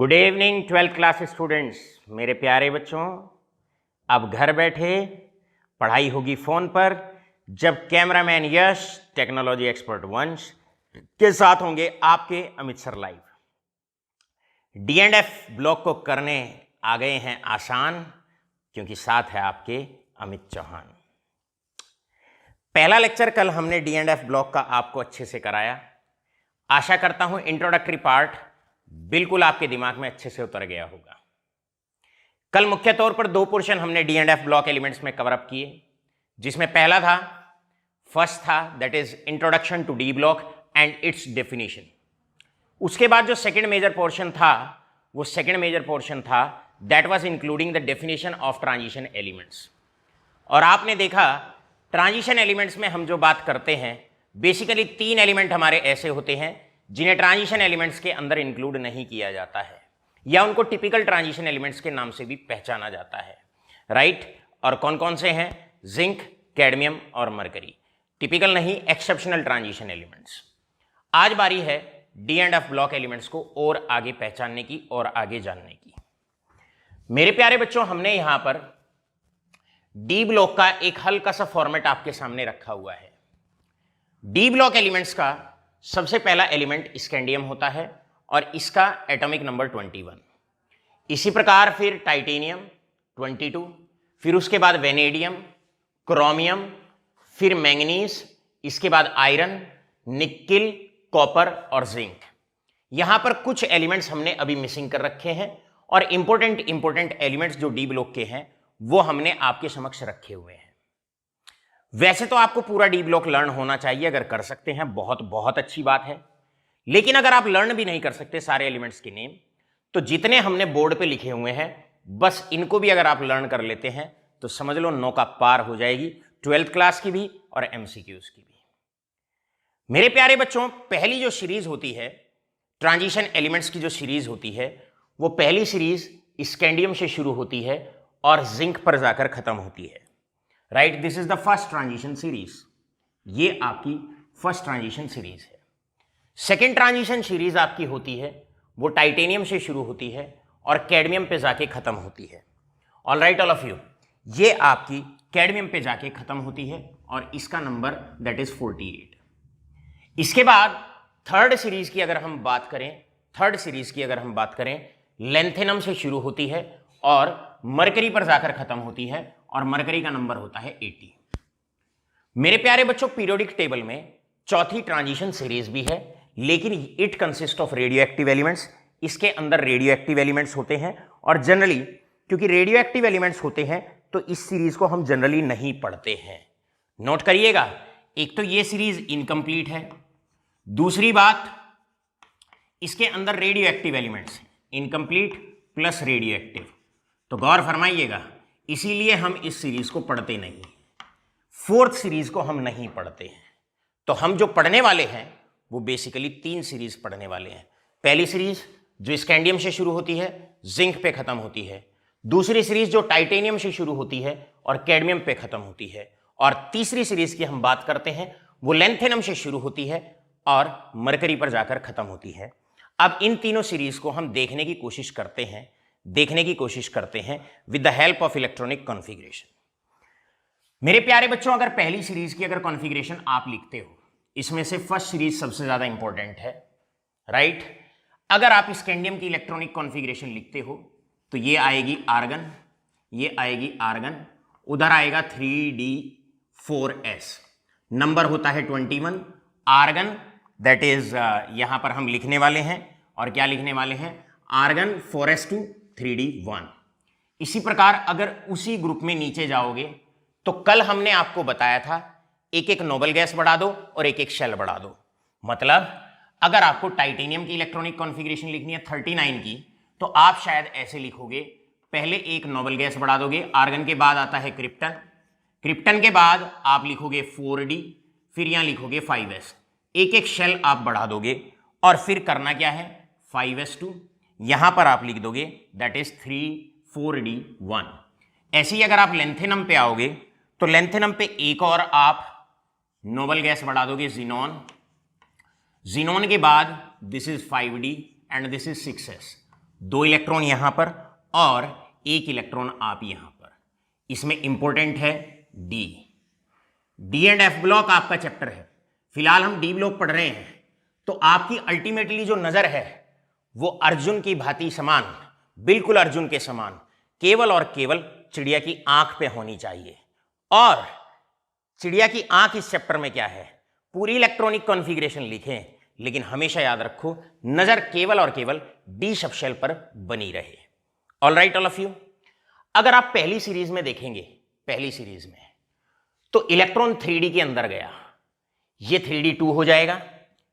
Good evening 12th class students. मेरे प्यारे बच्चों, अब घर बैठे पढ़ाई होगी फ़ोन पर, जब कैमरामैन यश, टेक्नोलॉजी एक्सपर्ट वंश के साथ होंगे आपके Amit sir live. D&F block को करने आ गए हैं आसान, क्योंकि साथ है आपके अमित चौहान। पहला लेक्चर कल हमने D&F ब्लॉक का आपको अच्छे से कराया। आशा करता हूं इंट्रोडक्टरी पार्ट बिल्कुल आपके दिमाग में अच्छे से उतर गया होगा। कल मुख्य तौर पर दो पोर्शन हमने D&F ब्लॉक एलिमेंट्स में कवर अप किए, जिसमें पहला फर्स्ट था that is introduction to d block and its definition. उसके बाद जो सेकंड मेजर पोर्शन था वो सेकंड मेजर पोर्शन था that was including the definition of transition elements. और आपने देखा ट्रांजिशन एलिमेंट्स में हम जो बात करते हैं बेसिकली तीन एलिमेंट हमारे ऐसे होते हैं जिन्हें ट्रांजिशन एलिमेंट्स के अंदर इंक्लूड नहीं किया जाता है, या उनको टिपिकल ट्रांजिशन एलिमेंट्स के नाम से भी पहचाना जाता है, राइट। और कौन कौन से हैं? जिंक, कैडमियम और मरकरी। टिपिकल नहीं, एक्सेप्शनल ट्रांजिशन एलिमेंट्स। आज बारी है D&F ब्लॉक एलिमेंट्स को और आगे पहचानने की और आगे जानने की। मेरे प्यारे बच्चों, हमने यहां पर डी ब्लॉक का एक हल्का सा फॉर्मेट आपके सामने रखा हुआ है। डी ब्लॉक एलिमेंट्स का सबसे पहला एलिमेंट स्कैंडियम होता है और इसका एटॉमिक नंबर 21। इसी प्रकार फिर टाइटेनियम 22, फिर उसके बाद वेनेडियम, क्रोमियम, फिर मैंगनीज, इसके बाद आयरन, निकिल, कॉपर और जिंक। यहां पर कुछ एलिमेंट्स हमने अभी मिसिंग कर रखे हैं और इंपॉर्टेंट एलिमेंट्स जो डी ब्लॉक के हैं वो हमने आपके समक्ष रखे हुए हैं। वैसे तो आपको पूरा डी ब्लॉक लर्न होना चाहिए, अगर कर सकते हैं बहुत बहुत अच्छी बात है। लेकिन अगर आप लर्न भी नहीं कर सकते सारे एलिमेंट्स के नेम, तो जितने हमने बोर्ड पे लिखे हुए हैं बस इनको भी अगर आप लर्न कर लेते हैं तो समझ लो नौका पार हो जाएगी 12th क्लास की भी और MCQs की भी। मेरे प्यारे बच्चों, पहली जो सीरीज होती है ट्रांजिशन एलिमेंट्स की, जो सीरीज होती है वो पहली सीरीज स्कैंडियम से शुरू होती है और जिंक पर जाकर खत्म होती है, right. This is the first transition series. ये आपकी फर्स्ट ट्रांजिशन सीरीज है। सेकेंड ट्रांजिशन सीरीज आपकी होती है वो टाइटेनियम से शुरू होती है और कैडमियम पे जाके खत्म होती है। All right all of you, ये आपकी कैडमियम पे जाके खत्म होती है और इसका नंबर दैट इज 48। इसके बाद थर्ड सीरीज की अगर हम बात करें, लेंथेनम से शुरू होती है और मरकरी पर जाकर खत्म होती है और मरकरी का नंबर होता है 80। मेरे प्यारे बच्चों, पीरियोडिक टेबल में चौथी ट्रांजिशन सीरीज भी है, लेकिन it consist of radio active elements. इसके अंदर रेडियो एक्टिव एलिमेंट्स होते हैं और जनरली क्योंकि रेडियो एक्टिव एलिमेंट्स होते हैं तो इस सीरीज को हम जनरली नहीं पढ़ते हैं। नोट करिएगा, एक तो ये सीरीज इनकम्प्लीट है, दूसरी बात इसके अंदर radio active elements, incomplete plus radio active. तो गौर फरमाइएगा, इसीलिए हम इस सीरीज को पढ़ते नहीं, फोर्थ सीरीज को हम नहीं पढ़ते हैं। तो हम जो पढ़ने वाले हैं वो बेसिकली तीन सीरीज पढ़ने वाले हैं। पहली सीरीज जो स्कैंडियम से शुरू होती है, जिंक पे खत्म होती है। दूसरी सीरीज जो टाइटेनियम से शुरू होती है और कैडमियम पे खत्म होती है। और तीसरी सीरीज की हम बात करते हैं वो लेंथेनम से शुरू होती है और मरकरी पर जाकर खत्म होती है। अब इन तीनों सीरीज को हम देखने की कोशिश करते हैं with the help of electronic configuration. मेरे प्यारे बच्चों, अगर पहली सीरीज की अगर कॉन्फ़िगरेशन आप लिखते हो, इसमें से फर्स्ट सीरीज सबसे ज्यादा इंपॉर्टेंट है, राइट। अगर आप स्कैंडियम की इलेक्ट्रॉनिक कॉन्फ़िगरेशन लिखते हो तो ये आएगी आर्गन, ये आएगी आर्गन, उधर आएगा 3D4S, नंबर होता है 21। आर्गन दैट इज यहां पर हम लिखने वाले हैं, और क्या लिखने वाले हैं? Argon 4s2 3D1। इसी प्रकार अगर उसी ग्रुप में नीचे जाओगे तो कल हमने आपको बताया था एक एक नोबल गैस बढ़ा दो और एक एक शेल बढ़ा दो। मतलब अगर आपको टाइटेनियम की इलेक्ट्रॉनिक कॉन्फ़िगरेशन लिखनी है 39 की, तो आप शायद ऐसे लिखोगे, पहले एक नोबल गैस बढ़ा दोगे, आर्गन के बाद आता है क्रिप्टन, क्रिप्टन के बाद आप लिखोगे 4D, फिर यहां लिखोगे 5s, एक एक शेल आप बढ़ा दोगे और फिर करना क्या है? 5s2, यहां पर आप लिख दोगे दैट इज 3,4D1। ऐसे ही अगर आप लेंथेनम पे आओगे तो लेंथेनम पे एक और आप नोबल गैस बढ़ा दोगे, जीनोन के बाद this is 5D and this is 6s। 2 electron यहां पर और 1 इलेक्ट्रॉन आप यहां पर। इसमें इंपॉर्टेंट है D. D and F block आपका चैप्टर है, फिलहाल हम डी ब्लॉक पढ़ रहे हैं, तो आपकी अल्टीमेटली जो नजर है वो अर्जुन की भांति समान, बिल्कुल अर्जुन के समान, केवल और केवल चिड़िया की आंख पे होनी चाहिए। और चिड़िया की आंख इस चैप्टर में क्या है, पूरी इलेक्ट्रॉनिक कॉन्फ़िगरेशन लिखें, लेकिन हमेशा याद रखो नजर केवल और केवल डी सबशेल पर बनी रहे। All right all of you. अगर आप पहली सीरीज में देखेंगे, पहली सीरीज में तो इलेक्ट्रॉन 3D के अंदर गया, ये 3D2 हो जाएगा,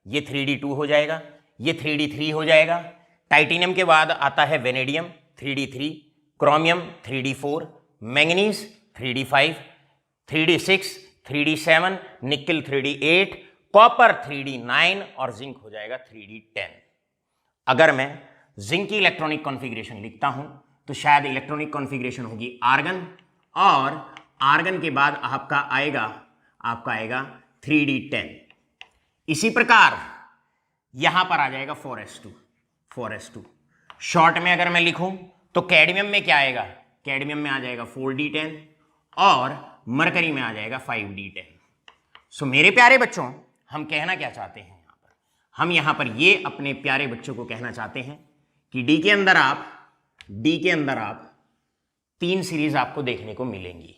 ये 3D2 हो जाएगा, ये 3D3 हो जाएगा। टाइटेनियम के बाद आता है vanadium 3D3, chromium 3D4, manganese 3D5, 3D6, 3D7, निकल 3D8, कॉपर 3D9 और जिंक हो जाएगा 3D10। अगर मैं जिंक की इलेक्ट्रॉनिक कॉन्फ़िगरेशन लिखता हूं तो शायद इलेक्ट्रॉनिक कॉन्फ़िगरेशन होगी आर्गन, और आर्गन के बाद आपका आएगा 3D10। इसी प्रकार यहां पर आ जाएगा 4s2। शॉर्ट में अगर मैं लिखूं तो कैडमियम में क्या आएगा, कैडमियम में आ जाएगा 4D10 और मरकरी में आ जाएगा 5D10। सो मेरे प्यारे बच्चों, हम कहना क्या चाहते हैं यहां पर, हम यहां पर ये अपने प्यारे बच्चों को कहना चाहते हैं कि डी के अंदर आप 3 सीरीज आपको देखने को मिलेंगी।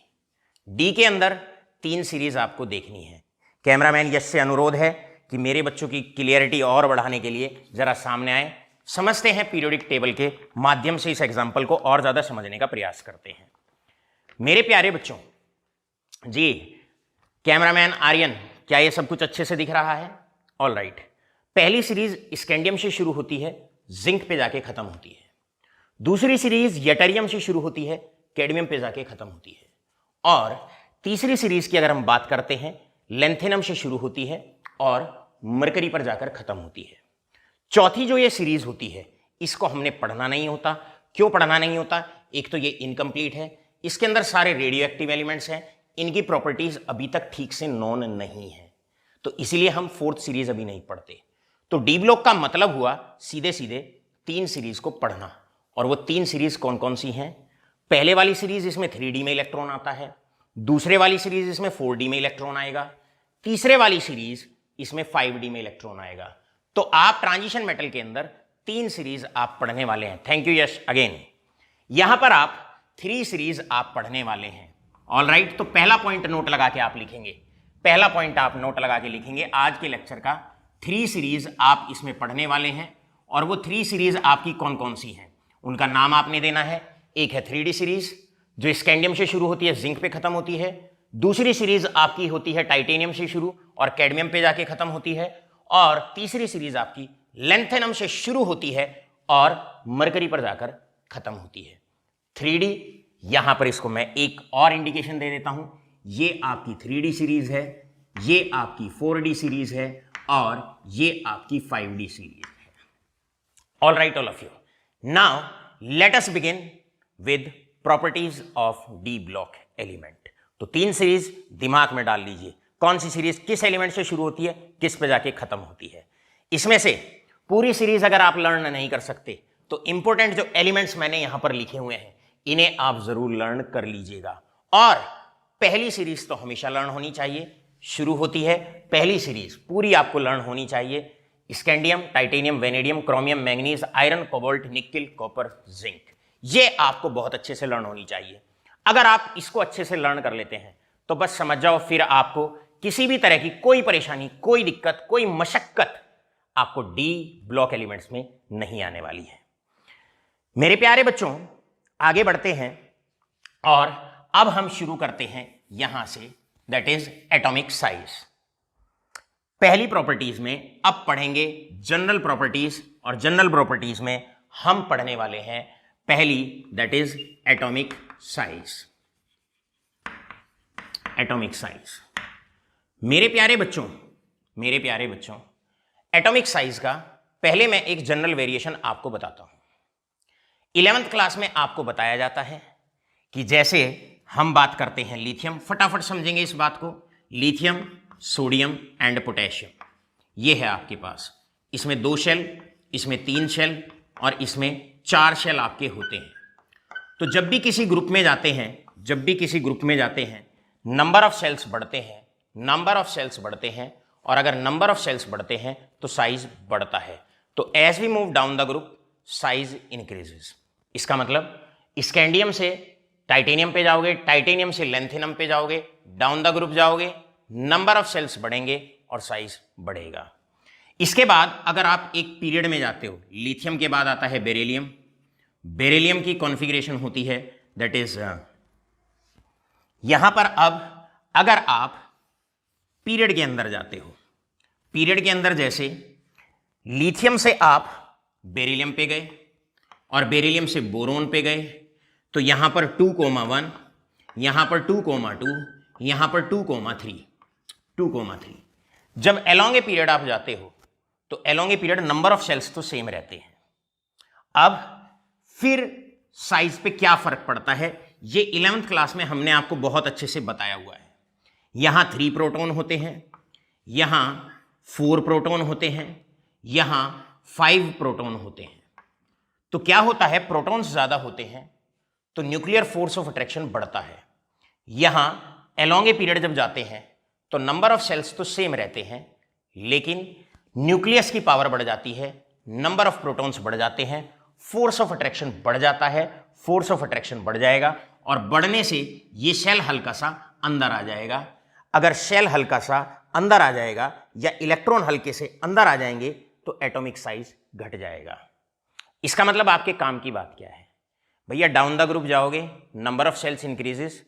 डी के अंदर 3 सीरीज आपको देखनी है। कैमरामैन यश से अनुरोध है कि मेरे बच्चों की क्लियरिटी और बढ़ाने के लिए जरा सामने आए, समझते हैं पीरियोडिक टेबल के माध्यम से इस एग्जाम्पल को और ज्यादा समझने का प्रयास करते हैं। मेरे प्यारे बच्चों जी, कैमरामैन आर्यन, क्या ये सब कुछ अच्छे से दिख रहा है? All right. पहली सीरीज स्कैंडियम से शुरू होती है, जिंक पे जाके खत्म होती है। दूसरी सीरीज यटरियम से शुरू होती है, कैडमियम पे जाके खत्म होती है। और तीसरी सीरीज की अगर हम बात करते हैं, लेंथेनम से शुरू होती है और मरकरी पर जाकर खत्म होती है। चौथी जो ये सीरीज होती है, इसको हमने पढ़ना नहीं होता। क्यों पढ़ना नहीं होता? एक तो ये इनकम्प्लीट है, इसके अंदर सारे रेडियो एक्टिव एलिमेंट्स हैं, इनकी प्रॉपर्टीज अभी तक ठीक से नोन नहीं है, तो इसीलिए हम 4th सीरीज अभी नहीं पढ़ते। तो डी ब्लॉक का मतलब हुआ सीधे सीधे 3 सीरीज को पढ़ना। और वो 3 सीरीज कौन कौन सी हैं? पहले वाली सीरीज इसमें 3D में इलेक्ट्रॉन आता है, दूसरे वाली सीरीज इसमें 4D में इलेक्ट्रॉन आएगा, तीसरे वाली सीरीज इसमें 5D में इलेक्ट्रॉन आएगा। तो आप ट्रांजिशन मेटल के अंदर 3 सीरीज आप पढ़ने वाले हैं। Thank you Yash again. यहां पर आप 3 सीरीज आप पढ़ने वाले हैं। ऑल राइट, तो पहला पॉइंट नोट लगा के आप लिखेंगे, पहला पॉइंट आप नोट लगा के लिखेंगे, आज के लेक्चर का 3 सीरीज आप इसमें पढ़ने वाले हैं। और वो 3 सीरीज आपकी कौन कौन सी हैं, उनका नाम आपने देना है। एक है 3D सीरीज जो स्कैंडियम से शुरू होती है, जिंक पे खत्म होती है। दूसरी सीरीज आपकी होती है टाइटेनियम से शुरू और कैडमियम पे जाके खत्म होती है। और तीसरी सीरीज आपकी लेंथेनम से शुरू होती है और मरकरी पर जाकर खत्म होती है। 3D, यहां पर इसको मैं एक और इंडिकेशन दे देता हूं, ये आपकी 3D सीरीज है, ये आपकी 4D सीरीज है और ये आपकी 5D सीरीज है। All right all of you, now let us begin with properties of d block element. तो 3 सीरीज दिमाग में डाल लीजिए, कौन सी सीरीज किस एलिमेंट से शुरू होती है, किस पे जाके खत्म होती है। इसमें से पूरी सीरीज अगर आप लर्न नहीं कर सकते तो इंपॉर्टेंट जो एलिमेंट्स मैंने यहां पर लिखे हुए हैं इन्हें आप जरूर लर्न कर लीजिएगा। और पहली सीरीज तो हमेशा लर्न होनी चाहिए, शुरू होती है पहली सीरीज पूरी आपको लर्न होनी चाहिए। Scandium, titanium, vanadium, chromium, manganese, iron, cobalt, निकल, कॉपर, जिंक, ये आपको बहुत अच्छे से लर्न होनी चाहिए। अगर आप इसको अच्छे से लर्न कर लेते हैं तो बस समझ जाओ, फिर आपको किसी भी तरह की कोई परेशानी, कोई दिक्कत, कोई मशक्कत आपको डी ब्लॉक एलिमेंट्स में नहीं आने वाली है। मेरे प्यारे बच्चों, आगे बढ़ते हैं और अब हम शुरू करते हैं यहां से, दैट इज एटॉमिक साइज। पहली प्रॉपर्टीज में अब पढ़ेंगे जनरल प्रॉपर्टीज, और जनरल प्रॉपर्टीज में हम पढ़ने वाले हैं पहली, that is atomic size. Atomic size, मेरे प्यारे बच्चों, एटॉमिक साइज का पहले मैं एक जनरल वेरिएशन आपको बताता हूं। 11th क्लास में आपको बताया जाता है कि जैसे हम बात करते हैं लिथियम, फटाफट समझेंगे इस बात को, लिथियम, सोडियम एंड पोटेशियम, ये है आपके पास, इसमें 2 शेल, इसमें 3 शेल और इसमें 4 शेल आपके होते हैं। तो जब भी किसी ग्रुप में जाते हैं नंबर ऑफ सेल्स बढ़ते हैं, और अगर नंबर ऑफ सेल्स बढ़ते हैं तो साइज बढ़ता है। तो as we move down the group size increases. इसका मतलब स्कैंडियम से टाइटेनियम पे जाओगे, टाइटेनियम से लेंथेनम पे जाओगे, डाउन द ग्रुप जाओगे, नंबर ऑफ सेल्स बढ़ेंगे और साइज बढ़ेगा। इसके बाद अगर आप एक पीरियड में जाते हो, लिथियम के बाद आता है बेरिलियम। बेरिलियम की कॉन्फ़िगरेशन होती है दैट इज यहां पर। अब अगर आप पीरियड के अंदर जाते हो, पीरियड के अंदर जैसे लिथियम से आप बेरिलियम पे गए और बेरिलियम से बोरोन पे गए, तो यहां पर 2,1, यहां पर 2,2, यहां पर 2,3। जब एलोंग ए पीरियड आप जाते हो तो along a period number of shells तो सेम रहते हैं। अब फिर साइज पे क्या फर्क पड़ता है, ये 11th क्लास में हमने आपको बहुत अच्छे से बताया हुआ है। यहां 3 प्रोटॉन होते हैं, यहां 4 प्रोटॉन होते हैं, यहां 5 प्रोटॉन होते हैं। तो क्या होता है, प्रोटॉन्स ज्यादा होते हैं तो न्यूक्लियर फोर्स ऑफ अट्रैक्शन बढ़ता है। यहां एलोंग ए पीरियड जब जाते हैं तो नंबर ऑफ सेल्स तो सेम रहते हैं, लेकिन न्यूक्लियस की पावर बढ़ जाती है, नंबर ऑफ प्रोटॉन्स बढ़ जाते हैं, फोर्स ऑफ अट्रैक्शन बढ़ जाता है। फोर्स ऑफ अट्रैक्शन बढ़ जाएगा और बढ़ने से ये शेल हल्का सा अंदर आ जाएगा। अगर शेल हल्का सा अंदर आ जाएगा या इलेक्ट्रॉन हल्के से अंदर आ जाएंगे तो एटॉमिक साइज घट जाएगा। इसका मतलब आपके काम की बात क्या है भैया, डाउन द ग्रुप जाओगे, number of shells increases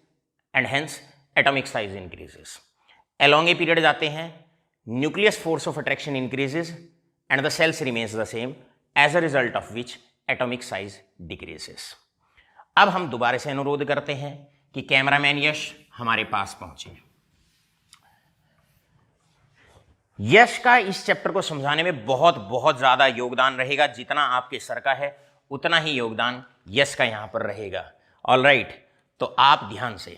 and hence atomic size increases. Along a period जाते हैं, nucleus force of attraction increases and the shells remains the same, as a result of which atomic size decreases. अब हम दोबारा से अनुरोध करते हैं कि कैमरामैन यश हमारे पास पहुंचे। यश का इस चैप्टर को समझाने में बहुत ज्यादा योगदान रहेगा। जितना आपके सर का है उतना ही योगदान यश का यहां पर रहेगा। ऑलराइट, तो आप ध्यान से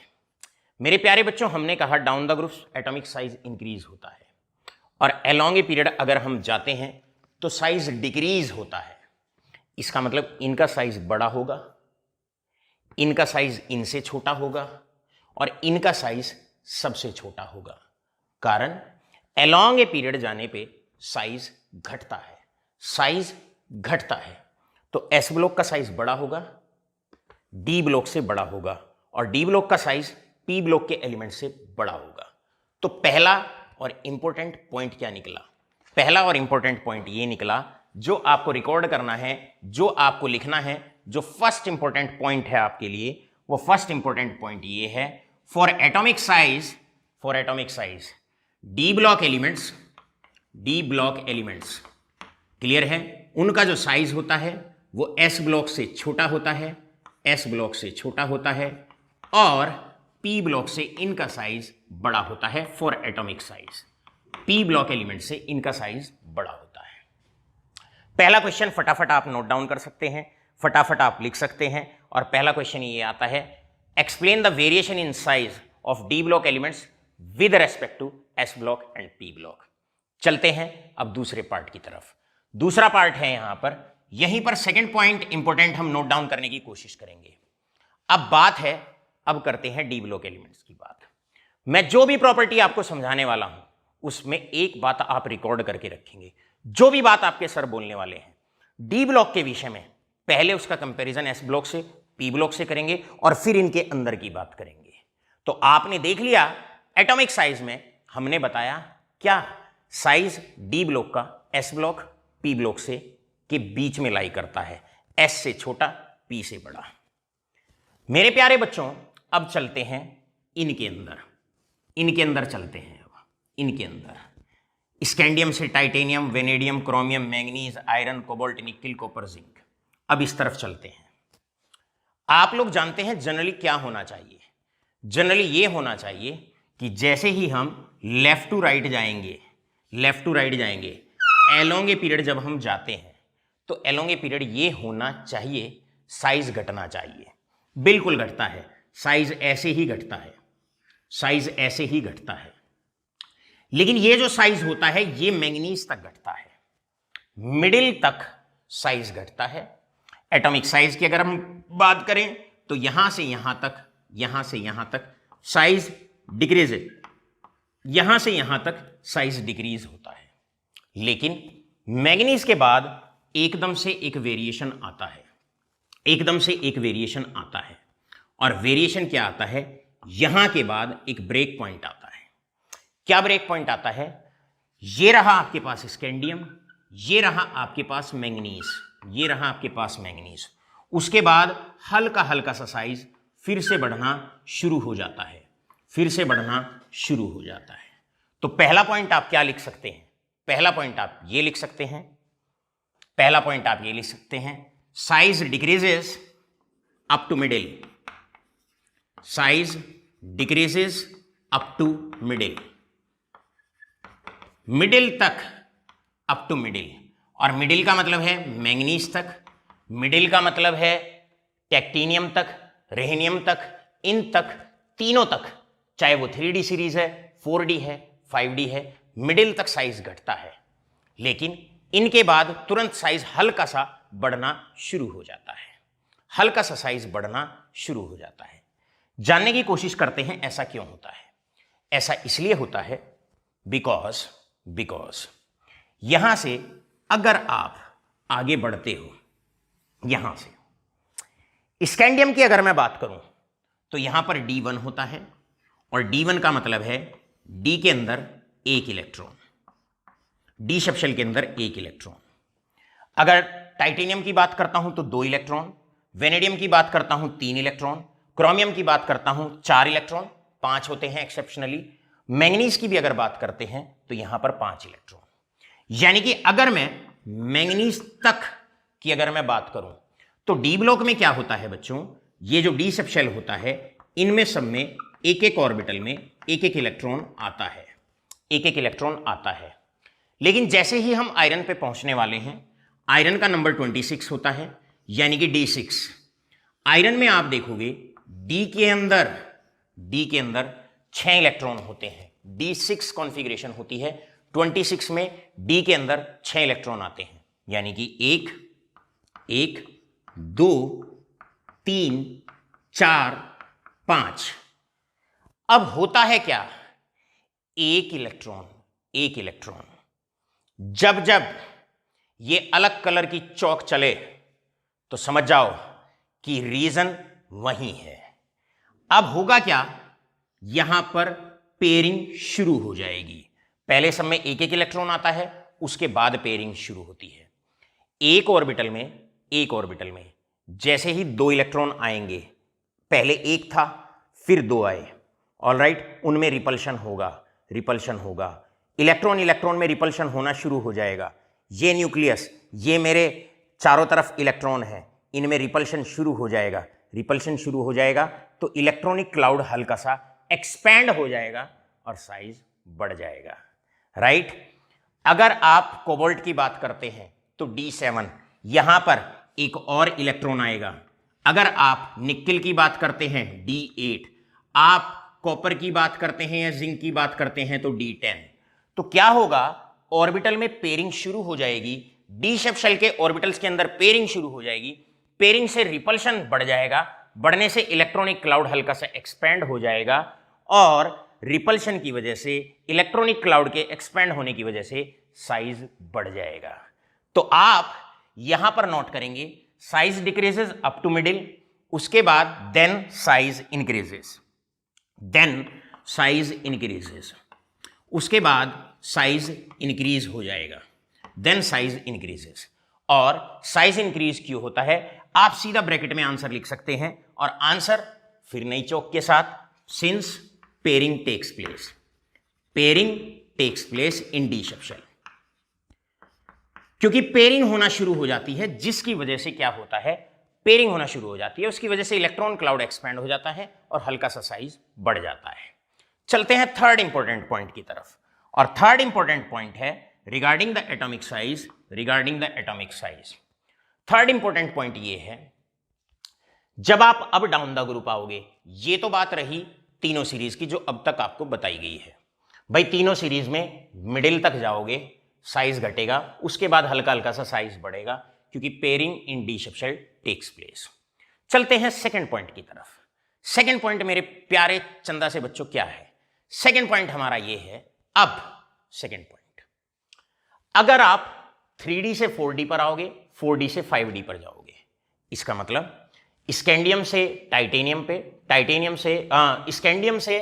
मेरे प्यारे बच्चों, हमने कहा down the groups atomic size increase होता है और एलोंग ए पीरियड अगर हम जाते हैं तो साइज डिक्रीज होता है। इसका मतलब इनका साइज बड़ा होगा, इनका साइज इनसे छोटा होगा और इनका साइज सबसे छोटा होगा। कारण एलोंग ए पीरियड जाने पे साइज घटता है, साइज घटता है। तो एस ब्लॉक का साइज बड़ा होगा, डी ब्लॉक से बड़ा होगा, और डी ब्लॉक का साइज पी ब्लॉक के एलिमेंट से बड़ा होगा। तो पहला और इंपॉर्टेंट पॉइंट क्या निकला? पहला और इंपॉर्टेंट पॉइंट ये निकला, जो आपको रिकॉर्ड करना है, जो आपको लिखना है, जो फर्स्ट इंपॉर्टेंट पॉइंट है आपके लिए, वो फर्स्ट इंपॉर्टेंट पॉइंट ये है, for atomic size D block elements clear है, उनका जो साइज होता है वो एस ब्लॉक से छोटा होता है, एस ब्लॉक से छोटा होता है, और पी ब्लॉक से इनका साइज बड़ा होता है। For atomic size P block element से इनका साइज बड़ा होता है। पहला क्वेश्चन फटाफट आप नोट डाउन कर सकते हैं, फटाफट आप लिख सकते हैं, और पहला क्वेश्चन ये आता है, explain the variation in size of d block elements with respect to s block and p block. चलते हैं अब दूसरे पार्ट की तरफ। दूसरा पार्ट है यहां पर, यहीं पर सेकंड पॉइंट इंपॉर्टेंट हम नोट डाउन करने की कोशिश करेंगे। अब बात है, अब करते हैं डी ब्लॉक एलिमेंट्स की बात। मैं जो भी प्रॉपर्टी आपको समझाने वाला हूं उसमें एक बात आप रिकॉर्ड करके रखेंगे, जो भी बात आपके सर बोलने वाले हैं डी ब्लॉक के विषय में, पहले उसका कंपैरिजन एस ब्लॉक से पी ब्लॉक से करेंगे और फिर इनके अंदर की बात करेंगे। तो आपने देख लिया एटॉमिक साइज में हमने बताया क्या, साइज डी ब्लॉक का एस ब्लॉक पी ब्लॉक से के बीच में लाई करता है, एस से छोटा पी से बड़ा। मेरे प्यारे बच्चों, अब चलते हैं इनके अंदर चलते हैं। अब इनके अंदर स्कैंडियम से titanium, vanadium, chromium, manganese, iron, cobalt, nickel, copper, zinc. अब इस तरफ चलते हैं। आप लोग जानते हैं जनरली क्या होना चाहिए, जनरली ये होना चाहिए कि जैसे ही हम लेफ्ट टू राइट जाएंगे, एलोंग ए पीरियड जब हम जाते हैं तो एलोंग ए पीरियड ये होना चाहिए, साइज घटना चाहिए। बिल्कुल घटता है, साइज ऐसे ही घटता है, लेकिन ये जो साइज होता है ये मैंगनीज तक घटता है, मिडिल तक साइज घटता है, एटॉमिक साइज की अगर हम बात करें तो यहां से यहां तक, यहां से यहां तक साइज डिक्रीज, यहां से यहां तक साइज डिक्रीज होता है। लेकिन मैंगनीज के बाद एकदम से एक वेरिएशन आता है, एकदम से एक वेरिएशन आता है। और वेरिएशन क्या आता है, यहां के बाद एक ब्रेक पॉइंट आता है। क्या ब्रेक पॉइंट आता है, ये रहा आपके पास स्कैंडियम, ये रहा आपके पास मैंगनीज, ये रहा आपके पास मैंगनीज। उसके बाद हल्का हल्का सा साइज फिर से बढ़ना शुरू हो जाता है, फिर से बढ़ना शुरू हो जाता है। तो पहला पॉइंट आप क्या लिख सकते हैं, पहला पॉइंट आप ये लिख सकते हैं, पहला पॉइंट आप ये लिख सकते हैं, size decreases up to middle, size decreases up to middle, middle तक, अप टू मिडिल। और मिडिल का मतलब है मैंगनीज तक, मिडिल का मतलब है टेक्टिनियम तक, रेहनियम तक, इन तक, तीनों तक, चाहे वो 3D सीरीज है, 4D है, 5D है, मिडिल तक साइज घटता है। लेकिन इनके बाद तुरंत साइज हल्का सा बढ़ना शुरू हो जाता है, हल्का सा साइज बढ़ना शुरू हो जाता है। जानने की कोशिश करते हैं ऐसा क्यों होता है। ऐसा इसलिए होता है बिकॉज यहां से अगर आप आगे बढ़ते हो, यहां से स्कैंडियम की अगर मैं बात करूं तो यहां पर D1 होता है, और D1 का मतलब है D के अंदर एक इलेक्ट्रॉन, D सबशेल के अंदर एक इलेक्ट्रॉन। अगर टाइटेनियम की बात करता हूं तो 2 इलेक्ट्रॉन, वेनेडियम की बात करता हूं 3 इलेक्ट्रॉन, क्रोमियम की बात करता हूं 4 इलेक्ट्रॉन, 5 होते हैं एक्सेप्शनली। मैंगनीज की भी अगर बात करते हैं तो यहां पर 5 इलेक्ट्रॉन। यानी कि अगर मैं मैंगनीज तक की अगर मैं बात करूं तो डी ब्लॉक में क्या होता है बच्चों, ये जो डी सबशेल होता है इनमें सब में एक एक ऑर्बिटल में एक एक इलेक्ट्रॉन आता है, एक एक इलेक्ट्रॉन आता है। लेकिन जैसे ही हम आयरन पे पहुंचने वाले हैं, आयरन का नंबर 26 होता है, यानी कि D6। आयरन में आप देखोगे डी के अंदर 6 इलेक्ट्रॉन होते हैं, D6 कॉन्फ़िगरेशन होती है। 26 में डी के अंदर 6 इलेक्ट्रॉन आते हैं, यानी कि 1 2 3 4 5। अब होता है क्या, एक इलेक्ट्रॉन जब जब ये अलग कलर की चौक चले तो समझ जाओ कि रीजन वही है। अब होगा क्या, यहां पर पेयरिंग शुरू हो जाएगी। पहले सब में एक एक इलेक्ट्रॉन आता है, उसके बाद पेयरिंग शुरू होती है। एक ऑर्बिटल में जैसे ही 2 इलेक्ट्रॉन आएंगे, पहले 1 था फिर 2 आए, ऑलराइट, उनमें रिपल्शन होगा, इलेक्ट्रॉन में रिपल्शन होना शुरू हो जाएगा। ये न्यूक्लियस, ये मेरे चारों तरफ इलेक्ट्रॉन है, इनमें रिपल्शन शुरू हो जाएगा तो इलेक्ट्रॉनिक क्लाउड हल्का सा एक्सपैंड हो जाएगा और साइज बढ़ जाएगा, राइट। अगर आप कोबाल्ट की बात करते हैं तो D7, यहां पर एक और इलेक्ट्रॉन आएगा। अगर आप निकेल की बात करते हैं D8, आप कॉपर की बात करते हैं या जिंक की बात करते हैं तो D10। तो क्या होगा, ऑर्बिटल में पेयरिंग शुरू हो जाएगी, डी सबशेल के ऑर्बिटल्स के अंदर पेयरिंग शुरू हो जाएगी, पेयरिंग से रिपल्शन बढ़ जाएगा, बढ़ने से इलेक्ट्रॉनिक क्लाउड हल्का सा एक्सपैंड हो जाएगा, और रिपल्शन की वजह से, इलेक्ट्रॉनिक क्लाउड के एक्सपैंड होने की वजह से साइज बढ़ जाएगा। तो आप यहां पर नोट करेंगे size decreases up to middle, उसके बाद देन साइज इंक्रीजेस, उसके बाद साइज इंक्रीज हो जाएगा, देन साइज इंक्रीजेस। और साइज इंक्रीज क्यों होता है, आप सीधा ब्रैकेट में आंसर लिख सकते हैं, और आंसर फिर नई चौक के साथ, since pairing takes place in d subshell. क्योंकि पेयरिंग होना शुरू हो जाती है, जिसकी वजह से क्या होता है, पेयरिंग होना शुरू हो जाती है, उसकी वजह से इलेक्ट्रॉन क्लाउड एक्सपैंड हो जाता है और हल्का सा साइज बढ़ जाता है। चलते हैं थर्ड इंपॉर्टेंट पॉइंट की तरफ, और थर्ड इंपॉर्टेंट पॉइंट है regarding the atomic size. Third important point ये है, जब आप अब डाउन द ग्रुप आओगे, ये तो बात रही तीनों सीरीज की जो अब तक आपको बताई गई है। भाई तीनों सीरीज में मिडिल तक जाओगे साइज घटेगा, उसके बाद हल्का हल्का सा साइज बढ़ेगा, क्योंकि पेयरिंग इन डी सबशेल टेक्स प्लेस। चलते हैं सेकंड पॉइंट की तरफ। सेकंड पॉइंट मेरे प्यारे चंदा से बच्चों क्या है? सेकंड पॉइंट हमारा ये है, अब सेकंड पॉइंट, अगर आप 3D से 4D पर आओगे, 4D से 5D पर जाओगे, इसका मतलब स्कैंडियम से टाइटेनियम पे, टाइटेनियम से स्कैंडियम से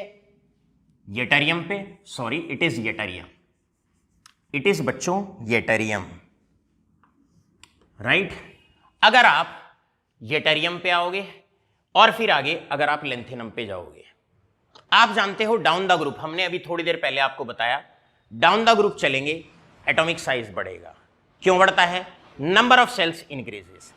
येटरियम पे, sorry it is yttrium, it is बच्चों येटरियम, राइट। अगर आप येटरियम पे आओगे और फिर आगे अगर आप लेंथेनम पे जाओगे, आप जानते हो डाउन द ग्रुप, हमने अभी थोड़ी देर पहले आपको बताया, डाउन द ग्रुप चलेंगे एटॉमिक साइज बढ़ेगा। क्यों बढ़ता है? Number of shells increases.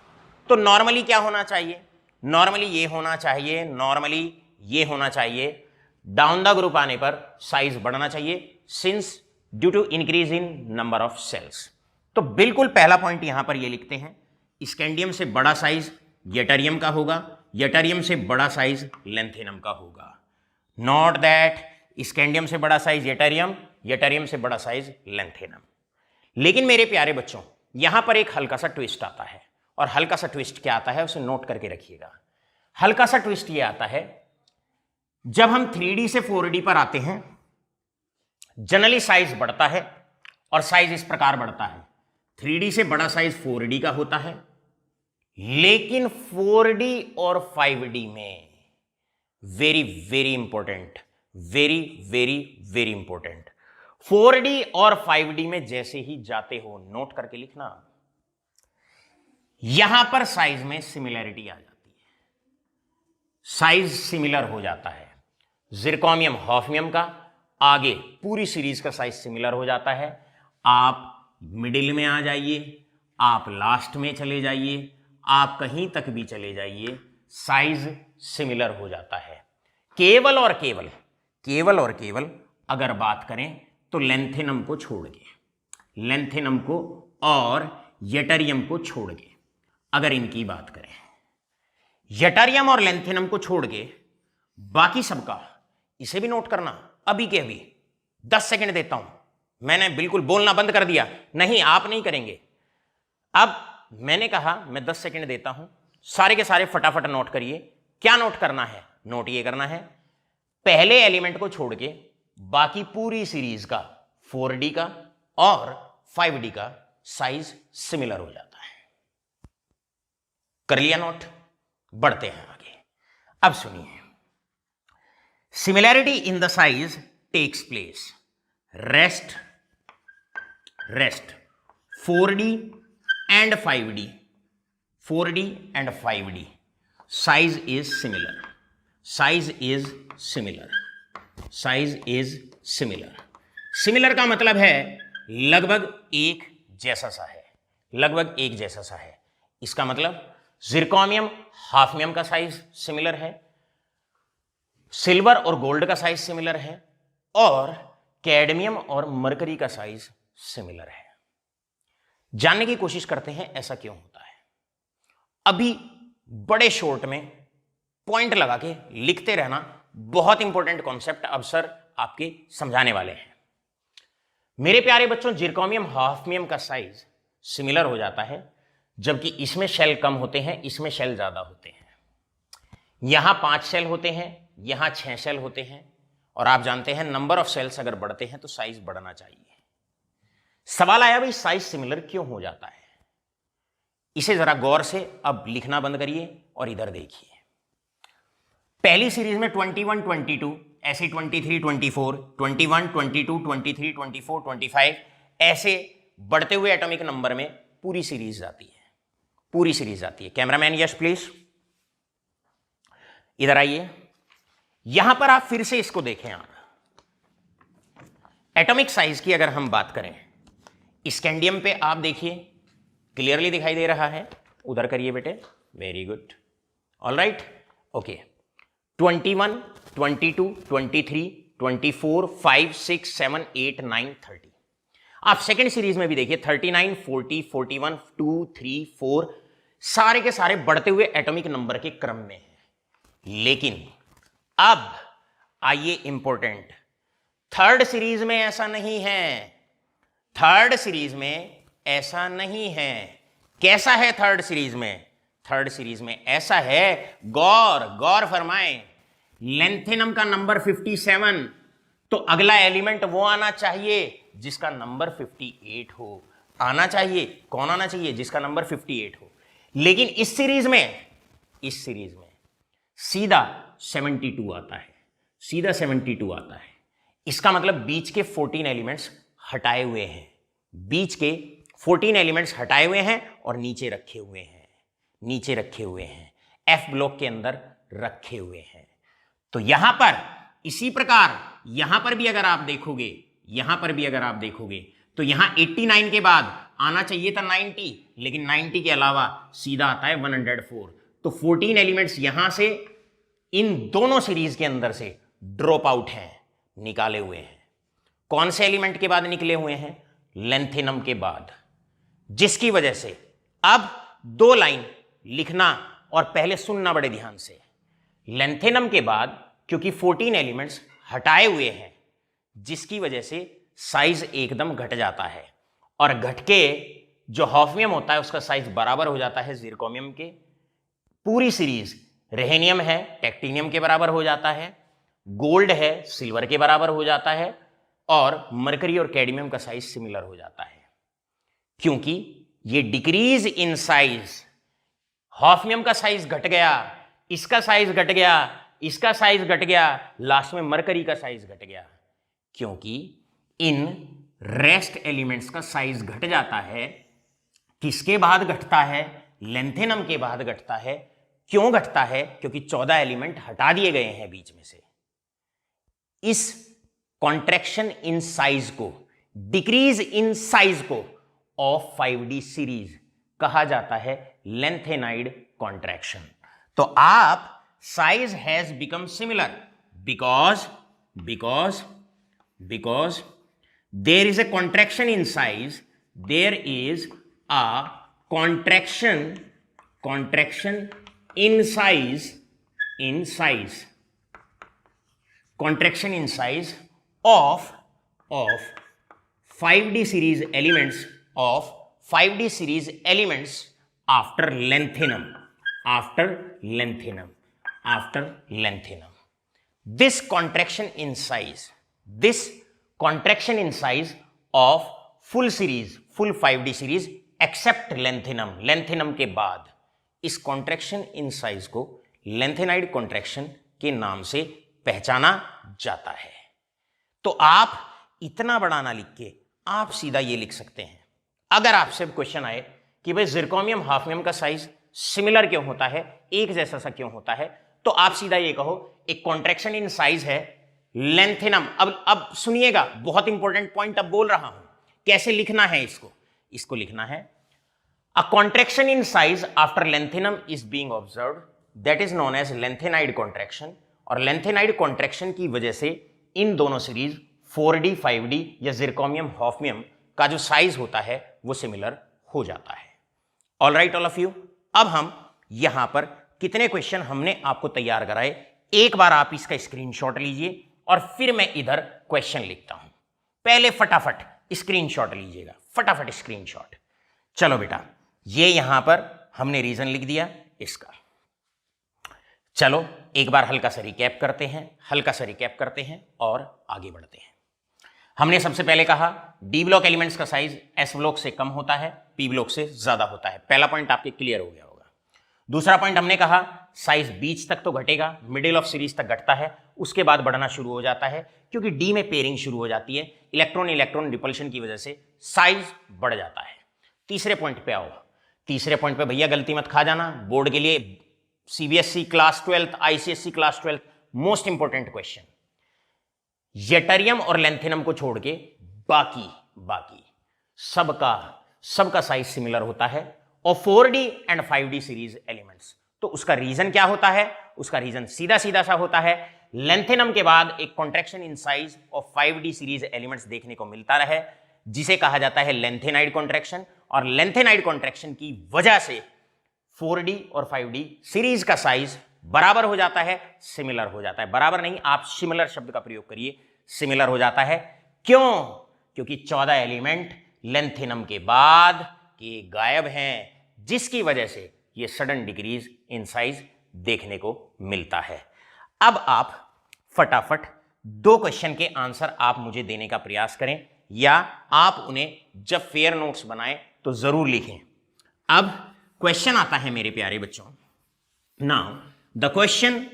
तो नॉर्मली क्या होना चाहिए? नॉर्मली ये होना चाहिए, नॉर्मली ये होना चाहिए, डाउन द ग्रुप आने पर साइज बढ़ना चाहिए, since due to increase in number of shells. तो बिल्कुल पहला पॉइंट यहां पर ये लिखते हैं, स्कैंडियम से बड़ा साइज येटरियम का होगा, येटरियम से बड़ा साइज लेंथेनम का होगा। नॉट दैट स्कैंडियम से बड़ा साइज येटरियम, येटरियम से बड़ा साइज लेंथेनम। लेकिन मेरे प्यारे बच्चों यहां पर एक हल्का सा ट्विस्ट आता है, और हल्का सा ट्विस्ट क्या आता है उसे नोट करके रखिएगा। हल्का सा ट्विस्ट ये आता है, जब हम 3D से 4D पर आते हैं जनरली साइज बढ़ता है, और साइज इस प्रकार बढ़ता है, 3D से बड़ा साइज 4D का होता है, लेकिन 4D और 5D में very very important, very very very important, 4D और 5D में जैसे ही जाते हो, नोट करके लिखना, यहां पर साइज में सिमिलैरिटी आ जाती है, साइज सिमिलर हो जाता है। जिरकॉनियम हॉफनियम का आगे पूरी सीरीज का साइज सिमिलर हो जाता है। आप मिडिल में आ जाइए, आप लास्ट में चले जाइए, आप कहीं तक भी चले जाइए, साइज सिमिलर हो जाता है। केवल और केवल, केवल और केवल अगर बात करें तो लेंथेनम को छोड़ के, लेंथेनम को और येटरियम को छोड़ के अगर इनकी बात करें, येटरियम और लेंथेनम को छोड़ के बाकी सबका, इसे भी नोट करना, अभी के अभी 10 सेकंड देता हूं, मैंने बिल्कुल बोलना बंद कर दिया, नहीं आप नहीं करेंगे। अब मैंने कहा मैं 10 सेकंड देता हूं, सारे के सारे फटाफट नोट करिए। क्या नोट करना है? नोट ये करना है, पहले एलिमेंट को छोड़ के बाकी पूरी सीरीज का 4D का और 5D का साइज सिमिलर हो जाता है। कर लिया नोट? बढ़ते हैं आगे। अब सुनिए, similarity in the size takes place, rest 4D and 5D, 4D and 5D size is similar, size is similar, size is similar। Similar का मतलब है लगभग एक जैसा सा है, लगभग एक जैसा सा है। इसका मतलब जिरकॉनियम हाफनियम का साइज सिमिलर है, सिल्वर और गोल्ड का साइज सिमिलर है, और कैडमियम और मरकरी का साइज सिमिलर है। जानने की कोशिश करते हैं ऐसा क्यों होता है। अभी बड़े शॉर्ट में पॉइंट लगा के लिखते रहना, बहुत इंपॉर्टेंट कॉन्सेप्ट अब सर आपके समझाने वाले हैं। मेरे प्यारे बच्चों, जिरकॉनियम हाफनियम का साइज सिमिलर हो जाता है जबकि इसमें शेल कम होते हैं, इसमें शेल ज्यादा होते हैं। यहां 5 शेल होते हैं, यहां 6 शेल होते हैं, और आप जानते हैं नंबर ऑफ सेल्स अगर बढ़ते हैं तो साइज बढ़ना चाहिए। सवाल आया भाई साइज सिमिलर क्यों हो जाता है? इसे जरा गौर से अब लिखना बंद करिए और इधर देखिए। पहली सीरीज में 21, 22, ऐसे 23, 24, 21, 22, 23, 24, 25 ऐसे बढ़ते हुए एटॉमिक नंबर में पूरी सीरीज आती है, पूरी सीरीज आती है। कैमरामैन यस प्लीज, इधर आइए। यहां पर आप फिर से इसको देखें। आप एटॉमिक साइज की अगर हम बात करें, स्कैंडियम पे आप देखिए क्लियरली दिखाई दे रहा है, उधर करिए बेटे, very good, all right, okay. 21, 22, 23, 24, 5, 6, 7, 8, 9, 30। आप सेकेंड सीरीज में भी देखिए 39, 40, 41, 2, 3, 4 सारे के सारे बढ़ते हुए एटॉमिक नंबर के क्रम में है। लेकिन अब आइए इंपॉर्टेंट, थर्ड सीरीज में ऐसा नहीं है, थर्ड सीरीज में ऐसा नहीं है। कैसा है थर्ड सीरीज में? थर्ड सीरीज में ऐसा है, गौर गौर फरमाएं, लेंथेनम का नंबर 57, तो अगला एलिमेंट वो आना चाहिए जिसका नंबर 58 हो। आना चाहिए, कौन आना चाहिए? जिसका नंबर 58 हो। लेकिन इस सीरीज में सीधा 72 आता है, सीधा 72 आता है। इसका मतलब बीच के 14 एलिमेंट्स हटाए हुए हैं, बीच के 14 एलिमेंट्स हटाए हुए हैं और नीचे रखे हुए हैं, नीचे रखे हुए हैं, एफ ब्लॉक के अंदर रखे हुए हैं। तो यहां पर इसी प्रकार यहां पर भी अगर आप देखोगे, यहां पर भी अगर आप देखोगे तो यहां 89 के बाद आना चाहिए था 90, लेकिन 90 के अलावा सीधा आता है 104। तो 14 एलिमेंट्स यहां से इन दोनों सीरीज के अंदर से ड्रॉप आउट हैं, निकाले हुए हैं। कौन से एलिमेंट के बाद निकले हुए हैं? लेंथेनम के बाद, जिसकी वजह से अब 2 लाइन लिखना और पहले सुनना बड़े ध्यान से। लेंथेनम के बाद क्योंकि 14 एलिमेंट्स हटाए हुए हैं, जिसकी वजह से साइज एकदम घट जाता है, और घट के जो हॉफनियम होता है उसका साइज बराबर हो जाता है जिरकोनियम के। पूरी सीरीज रेहेनियम है टेक्टिनियम के बराबर हो जाता है, गोल्ड है सिल्वर के बराबर हो जाता है, और मरकरी और कैडमियम का साइज सिमिलर हो जाता है। क्योंकि ये डिक्रीज इन साइज, हॉफनियम का साइज घट गया, इसका साइज घट गया, इसका साइज घट गया, लास्ट में मरकरी का साइज घट गया। क्योंकि इन रेस्ट एलिमेंट्स का साइज घट जाता है। किसके बाद घटता है? लेंथेनम के बाद घटता है। क्यों घटता है? क्योंकि 14 एलिमेंट हटा दिए गए हैं बीच में से। इस कॉन्ट्रैक्शन इन साइज को, डिक्रीज इन साइज को ऑफ 5D सीरीज कहा जाता है लेंथेनाइड कॉन्ट्रैक्शन। तो आप size has become similar because there is a contraction in size, there is a contraction in size of 5D series elements after lenthenum. This contraction in size of full 5D series except lenthenum के बाद इस contraction in size को lenthenide contraction के नाम से पहचाना जाता है। तो आप इतना बड़ा ना लिख के आप सीधा ये लिख सकते हैं। अगर आपसे क्वेश्चन आए कि भाई जिरकोनियम हाफनियम का साइज सिमिलर क्यों होता है, एक जैसा सा क्यों होता है, तो आप सीधा ये कहो एक कॉन्ट्रैक्शन इन साइज है लेंथेनम। अब सुनिएगा, बहुत इंपॉर्टेंट पॉइंट अब बोल रहा हूं, कैसे लिखना है इसको लिखना है a contraction in size after lanthanum is being observed, that is known as lanthanide contraction. और लेंथेनाइड कॉन्ट्रैक्शन की वजह से इन दोनों सीरीज 4D 5D या जिरकोनियम हाफनियम का जो साइज होता है वो सिमिलर हो जाता है। All right all of you, अब हम यहां पर कितने क्वेश्चन हमने आपको तैयार कराए, एक बार आप इसका स्क्रीनशॉट लीजिए और फिर मैं इधर क्वेश्चन लिखता हूं। पहले फटाफट स्क्रीनशॉट लीजिएगा, फटाफट स्क्रीनशॉट। चलो बेटा, ये यहां पर हमने रीजन लिख दिया इसका। चलो एक बार हल्का सा रिकैप करते हैं और आगे बढ़ते हैं। हमने सबसे पहले कहा डी ब्लॉक एलिमेंट्स का साइज एस ब्लॉक से कम होता है, पी ब्लॉक से ज्यादा होता है। पहला पॉइंट आपके क्लियर हो गया होगा। दूसरा पॉइंट हमने कहा साइज बीच तक तो घटेगा, मिडिल ऑफ सीरीज तक घटता है, उसके बाद बढ़ना शुरू हो जाता है क्योंकि डी में पेयरिंग शुरू हो जाती है, इलेक्ट्रॉन रिपल्शन की वजह से साइज बढ़ जाता है। तीसरे पॉइंट पे आओ। तीसरे पॉइंट पे भैया गलती मत खा जाना, बोर्ड के लिए CBSE class 12th ICSE class 12th most important question. Yttrium और लेंथेनम को छोड़ के बाकी सबका साइज सिमिलर होता है और 4D and 5D series elements. तो उसका रीजन क्या होता है? उसका रीजन सीधा सा होता है, लेंथेनम के बाद एक contraction in size of 5D series elements देखने को मिलता रहे, जिसे कहा जाता है लेंथेनाइड कॉन्ट्रैक्शन। और लेंथेनाइड कॉन्ट्रैक्शन की वजह से 4D और 5D सीरीज का साइज बराबर हो जाता है, सिमिलर हो जाता है। बराबर नहीं, आप सिमिलर शब्द का प्रयोग करिए, सिमिलर हो जाता है। क्यों? क्योंकि 14 एलिमेंट लेंथेनम के बाद के गायब हैं, जिसकी वजह से ये सडन डिक्रीज इन साइज देखने को मिलता है। अब आप फटाफट 2 क्वेश्चन के आंसर आप मुझे देने का प्रयास करें, या आप उन्हें जब फेयर नोट्स बनाएं तो जरूर लिखें। अब क्वेश्चन आता है मेरे प्यारे बच्चों। Now the question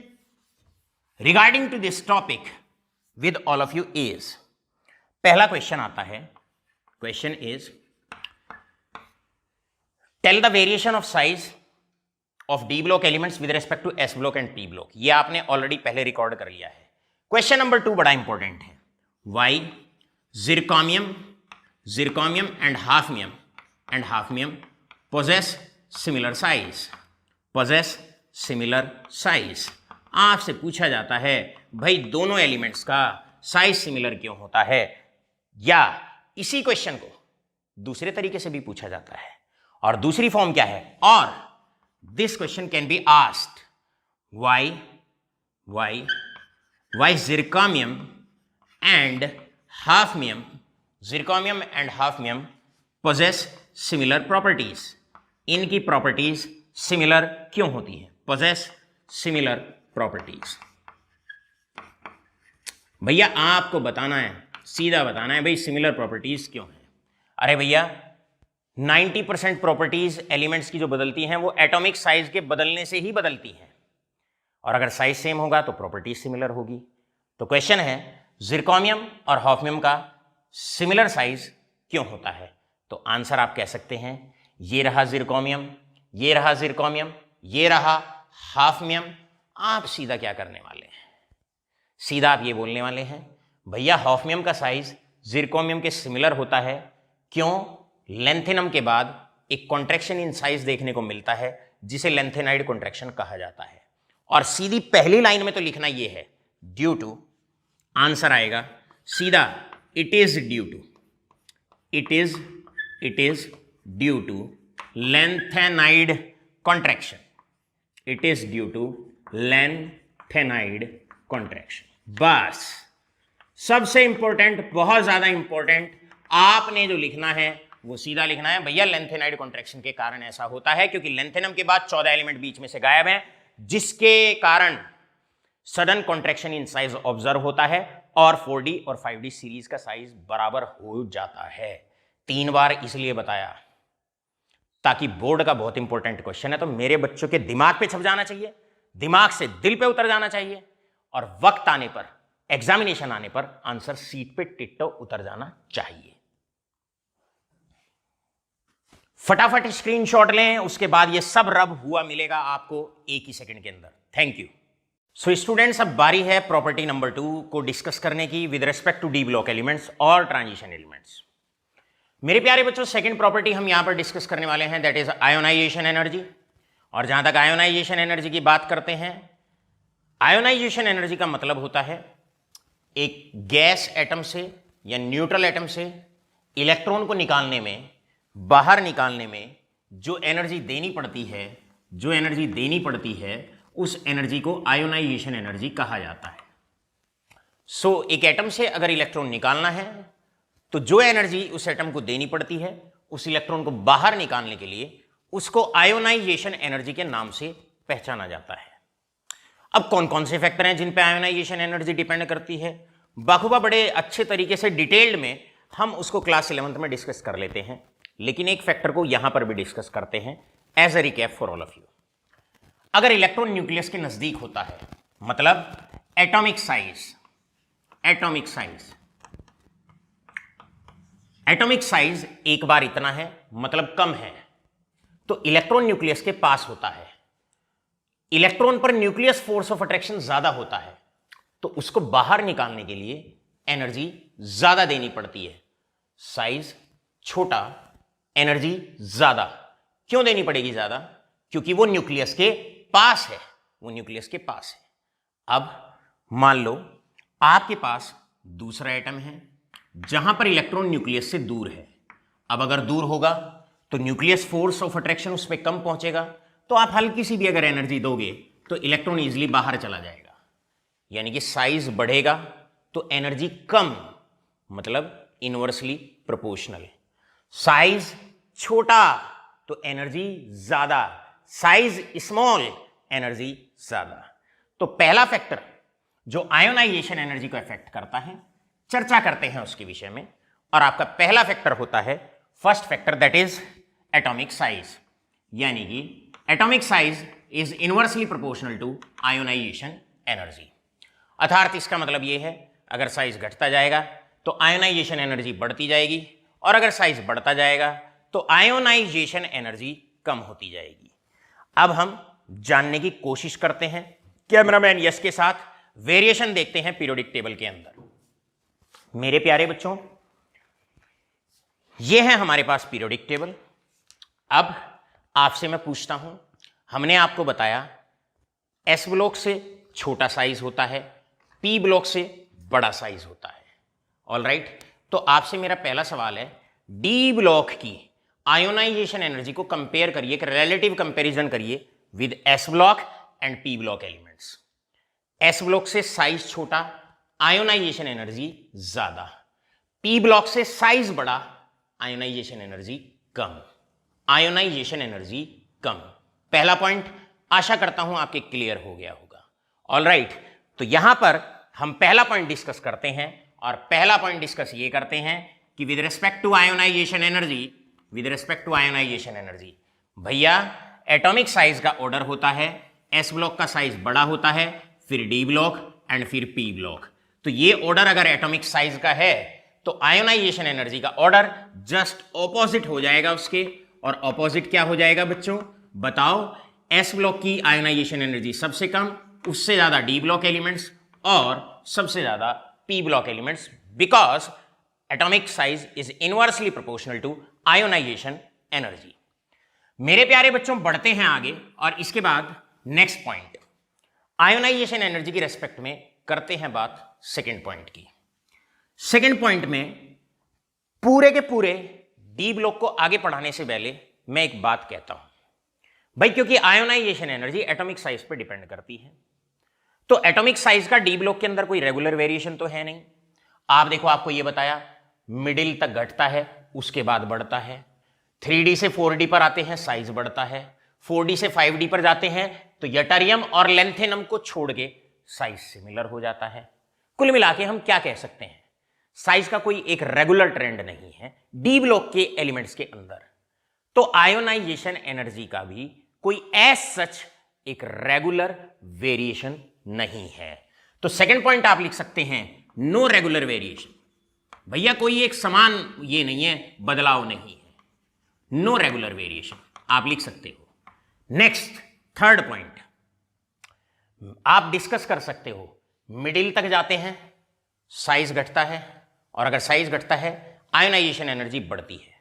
regarding to this topic with all of you is, पहला क्वेश्चन आता है, question is tell the variation of size of d block elements with respect to s block and p block. ये आपने already पहले record कर लिया है। Question number 2 बड़ा इंपॉर्टेंट है। Why zirconium and hafnium possess similar size. आपसे पूछा जाता है भाई दोनों एलिमेंट्स का साइज सिमिलर क्यों होता है, या इसी क्वेश्चन को दूसरे तरीके से भी पूछा जाता है, और दूसरी फॉर्म क्या है, और this question can be asked why zirconium and hafnium possess similar properties। इनकी प्रॉपर्टीज सिमिलर क्यों होती है, possess similar properties। भैया आपको बताना है, सीधा बताना है भाई सिमिलर प्रॉपर्टीज क्यों है। अरे भैया 90% प्रॉपर्टीज एलिमेंट्स की जो बदलती हैं वो एटॉमिक साइज के बदलने से ही बदलती हैं, और अगर साइज सेम होगा तो प्रॉपर्टीज सिमिलर होगी। तो क्वेश्चन है जिरकॉनियम और हाफनियम का सिमिलर साइज क्यों होता है। तो आंसर आप कह सकते हैं ये रहा जिरकॉनियम, ये रहा जिरकॉनियम, ये रहा हाफनियम। आप सीधा क्या करने वाले हैं, सीधा आप ये बोलने वाले हैं भैया हाफनियम का साइज जिरकॉनियम के सिमिलर होता है। क्यों? लेंथेनम के बाद एक कॉन्ट्रैक्शन इन साइज देखने को मिलता है जिसे लेंथेनाइड कॉन्ट्रैक्शन कहा जाता है। और सीधी पहली लाइन में तो लिखना ये है ड्यू टू, आंसर आएगा सीधा it is due to lanthanide contraction. It is due to lanthanide contraction. बस सबसे इंपॉर्टेंट, बहुत ज्यादा इंपॉर्टेंट, आपने जो लिखना है वो सीधा लिखना है भैया लेंथेनाइड कॉन्ट्रैक्शन के कारण ऐसा होता है क्योंकि लेंथेनम के बाद 14 एलिमेंट बीच में से गायब हैं, जिसके कारण sudden contraction in size observe होता है और 4D और 5D सीरीज का साइज बराबर हो जाता है। 3 बार इसलिए बताया ताकि बोर्ड का बहुत इंपॉर्टेंट क्वेश्चन है तो मेरे बच्चों के दिमाग पे छप जाना चाहिए, दिमाग से दिल पे उतर जाना चाहिए, और वक्त आने पर, एग्जामिनेशन आने पर आंसर सीट पे टिट्टो उतर जाना चाहिए। फटाफट स्क्रीनशॉट लें, उसके बाद ये सब रब हुआ मिलेगा आपको 1 ही सेकंड के अंदर। Thank you. सो स्टूडेंट्स, अब बारी है प्रॉपर्टी नंबर 2 को डिस्कस करने की with respect to d block elements और ट्रांजिशन एलिमेंट्स। मेरे प्यारे बच्चों, सेकंड प्रॉपर्टी हम यहां पर डिस्कस करने वाले हैं, दैट इज आयोनाइजेशन एनर्जी। और जहां तक आयोनाइजेशन एनर्जी की बात करते हैं, आयोनाइजेशन एनर्जी का मतलब होता है एक गैस एटम से या न्यूट्रल एटम से इलेक्ट्रॉन को निकालने में, बाहर निकालने में जो एनर्जी देनी पड़ती है उस एनर्जी को आयोनाइजेशन एनर्जी कहा जाता है। सो एक एटम से अगर इलेक्ट्रॉन निकालना है तो जो एनर्जी उस एटम को देनी पड़ती है उस इलेक्ट्रॉन को बाहर निकालने के लिए उसको आयोनाइजेशन एनर्जी के नाम से पहचाना जाता है। अब कौन कौन से फैक्टर हैं जिन पे आयोनाइजेशन एनर्जी डिपेंड करती है, बाखूबा बड़े अच्छे तरीके से डिटेल्ड में हम उसको क्लास 11th में डिस्कस कर लेते हैं, लेकिन एक फैक्टर को यहां पर भी डिस्कस करते हैं as a recap for all of you. अगर इलेक्ट्रॉन न्यूक्लियस के नजदीक होता है, मतलब एटॉमिक साइज एक बार इतना है, मतलब कम है, तो इलेक्ट्रॉन न्यूक्लियस के पास होता है। इलेक्ट्रॉन पर न्यूक्लियस फोर्स ऑफ अट्रैक्शन ज्यादा होता है, तो उसको बाहर निकालने के लिए एनर्जी ज्यादा देनी पड़ती है। साइज छोटा, एनर्जी ज्यादा। क्यों देनी पड़ेगी ज्यादा? क्योंकि वो न्यूक्लियस के पास है, अब मान लो आपके पास दूसरा एटम है जहां पर इलेक्ट्रॉन न्यूक्लियस से दूर है। अब अगर दूर होगा तो न्यूक्लियस फोर्स ऑफ अट्रैक्शन उस पर कम पहुंचेगा, तो आप हल्की सी भी अगर एनर्जी दोगे तो इलेक्ट्रॉन इजीली बाहर चला जाएगा, यानी कि साइज बढ़ेगा तो एनर्जी कम, मतलब इनवर्सली प्रोपोर्शनल। साइज छोटा तो एनर्जी ज्यादा, साइज स्मॉल, एनर्जी ज्यादा। तो पहला फैक्टर जो आयोनाइजेशन एनर्जी को अफेक्ट करता है, चर्चा करते हैं उसके विषय में। और आपका पहला फैक्टर होता है first factor, that is atomic size, यानी कि atomic size is inversely proportional to ionisation energy. अर्थात इसका मतलब यह है अगर साइज घटता जाएगा तो आयोनाइजेशन एनर्जी बढ़ती जाएगी, और अगर साइज बढ़ता जाएगा तो आयोनाइजेशन एनर्जी कम होती जाएगी। अब हम जानने की कोशिश करते हैं, कैमरामैन यश के साथ वेरिएशन देखते हैं पीरियोडिक टेबल के अंदर। मेरे प्यारे बच्चों, यह है हमारे पास पीरियोडिक टेबल। अब आपसे मैं पूछता हूं, हमने आपको बताया एस ब्लॉक से छोटा साइज होता है, पी ब्लॉक से बड़ा साइज होता है। ऑलराइट, तो आपसे मेरा पहला सवाल है, डी ब्लॉक की आयोनाइजेशन एनर्जी को कंपेयर करिए, एक रिलेटिव कंपैरिजन करिए with S block and p block elements. S block से साइज छोटा, आयोनाइजेशन एनर्जी ज्यादा, पी ब्लॉक से साइज बड़ा, आयोनाइजेशन एनर्जी कम, आयोनाइजेशन एनर्जी कम। पहला पॉइंट आशा करता हूं आपके क्लियर हो गया होगा। ऑलराइट, तो यहां पर हम पहला पॉइंट डिस्कस करते हैं, और पहला पॉइंट डिस्कस ये करते हैं कि with respect to ionisation energy, with respect to ionisation energy, भैया एटॉमिक साइज का ऑर्डर होता है, एस ब्लॉक का साइज बड़ा होता है, फिर डी ब्लॉक एंड फिर पी ब्लॉक। तो ये ऑर्डर अगर एटॉमिक साइज का है तो आयोनाइजेशन एनर्जी का ऑर्डर जस्ट ऑपोजिट हो जाएगा उसके। और ऑपोजिट क्या हो जाएगा बच्चों, बताओ? एस ब्लॉक की आयोनाइजेशन एनर्जी सबसे कम, उससे ज्यादा डी ब्लॉक एलिमेंट्स, और सबसे ज्यादा P block elements, because atomic size is inversely proportional to ionisation energy. मेरे प्यारे बच्चों, बढ़ते हैं आगे, और इसके बाद नेक्स्ट पॉइंट आयोनाइजेशन एनर्जी की रेस्पेक्ट में करते हैं बात सेकेंड पॉइंट की। सेकेंड पॉइंट में पूरे के पूरे डी ब्लॉक को आगे पढ़ाने से पहले मैं एक बात कहता हूं भाई, क्योंकि आयोनाइजेशन एनर्जी एटॉमिक साइज पर डिपेंड करती है, तो एटॉमिक साइज का डी ब्लॉक के अंदर कोई रेगुलर वेरिएशन तो है नहीं। आप देखो, आपको यह बताया मिडिल तक घटता है, उसके बाद बढ़ता है, 3D से 4D पर आते हैं, साइज बढ़ता है, 4D से 5D पर जाते हैं तो यटरियम और लेंथेनम को छोड़ के साइज सिमिलर हो जाता है। कुल मिला के हम क्या कह सकते हैं, साइज का कोई एक रेगुलर ट्रेंड नहीं है डी ब्लॉक के एलिमेंट्स के अंदर। तो आयोनाइजेशन एनर्जी का भी कोई एज सच एक रेगुलर वेरिएशन नहीं है। तो सेकंड पॉइंट आप लिख सकते हैं, नो रेगुलर वेरिएशन। भैया कोई एक समान ये नहीं है, बदलाव नहीं है, नो रेगुलर वेरिएशन आप लिख सकते हो। नेक्स्ट थर्ड पॉइंट आप डिस्कस कर सकते हो, मिडिल तक जाते हैं, साइज घटता है, और अगर साइज घटता है आयोनाइजेशन एनर्जी बढ़ती है।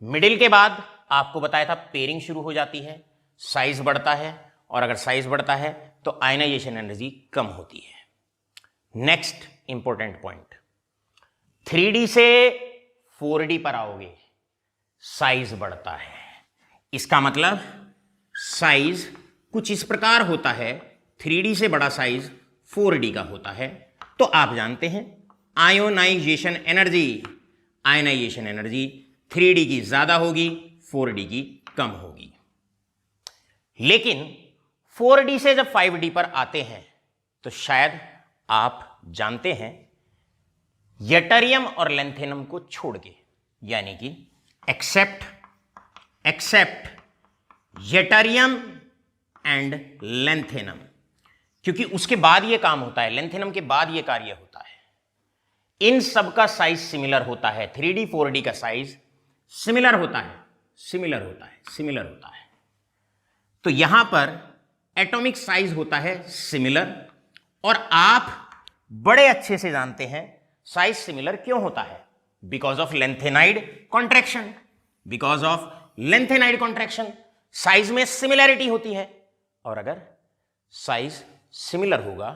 मिडिल के बाद आपको बताया था पेयरिंग शुरू हो जाती है, साइज बढ़ता है, और अगर साइज बढ़ता है तो आयोनाइजेशन एनर्जी कम होती है। नेक्स्ट इंपॉर्टेंट पॉइंट, 3D से 4D पर आओगे, साइज बढ़ता है। इसका मतलब साइज कुछ इस प्रकार होता है, 3D से बड़ा साइज 4D का होता है। तो आप जानते हैं आयोनाइजेशन एनर्जी 3D की ज्यादा होगी, 4D की कम होगी। लेकिन 4D से जब 5D पर आते हैं तो शायद आप जानते हैं यटरियम और लेंथेनम को छोड़ के, यानी कि एक्सेप्ट यटरियम एंड लेंथेनम, क्योंकि उसके बाद ये काम होता है, लेंथेनम के बाद ये कार्य होता है। इन सब का साइज सिमिलर होता है, 3D 4D का साइज सिमिलर होता है। तो यहां पर एटॉमिक साइज होता है सिमिलर, और आप बड़े अच्छे से जानते हैं साइज सिमिलर क्यों होता है, because of lanthanide contraction. Size में सिमिलैरिटी होती है, और अगर साइज सिमिलर होगा